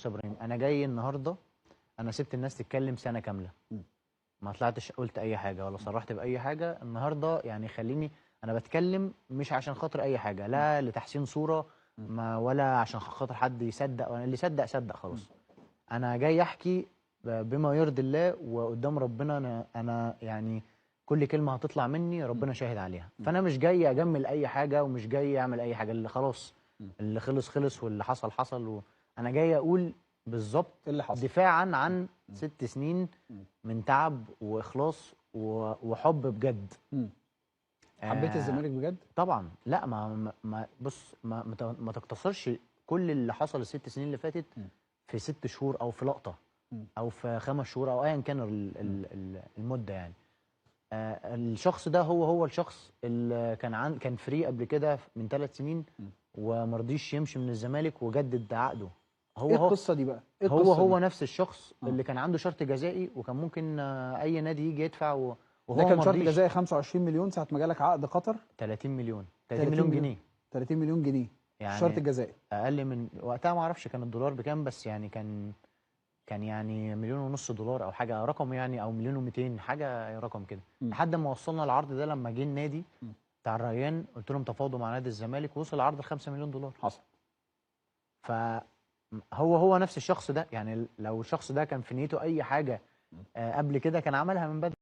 بص يا ابراهيم، انا جاي النهارده. انا سبت الناس تتكلم سنه كامله، ما طلعتش قلت اي حاجه ولا صرحت باي حاجه. النهارده يعني خليني انا بتكلم مش عشان خاطر اي حاجه، لا لتحسين صوره ما ولا عشان خاطر حد يصدق، وانا اللي صدق صدق خلاص. انا جاي احكي بما يرضي الله وقدام ربنا. انا يعني كل كلمه هتطلع مني ربنا شاهد عليها. فانا مش جاي اجمل اي حاجه ومش جاي اعمل اي حاجه. اللي خلاص اللي خلص خلص واللي حصل حصل. انا جاي اقول بالظبط ايه اللي حصل؟ دفاعا عن 6 سنين من تعب واخلاص وحب بجد. حبيت الزمالك بجد؟ طبعا. لا بص ما تقتصرش كل اللي حصل ال6 سنين اللي فاتت في 6 شهور او في لقطه او في 5 شهور او ايا كان المده يعني. الشخص ده هو الشخص اللي كان فري قبل كده من 3 سنين وما رضيش يمشي من الزمالك وجدد عقده. ايه القصه دي بقى؟ ايه هو القصه هو دي؟ نفس الشخص اللي كان عنده شرط جزائي وكان ممكن اي نادي يجي يدفع ده وهو كان ما شرط رضيش. جزائي 25 مليون ساعه ما جالك عقد قطر. 30 مليون 30 30 مليون مليون جنيه 30 مليون جنيه الشرط يعني الجزائي. اقل من وقتها، ما اعرفش كان الدولار بكام، بس يعني كان يعني 1.5 مليون او حاجه رقم يعني، او 1.2 مليون حاجه رقم كده. لحد ما وصلنا العرض ده لما جه النادي بتاع الريان، قلت لهم تفاوضوا مع نادي الزمالك ووصل العرض ل 5 مليون دولار. حصل. فهو نفس الشخص ده. يعني لو الشخص ده كان في نيته اي حاجه قبل كده كان عملها من بدري.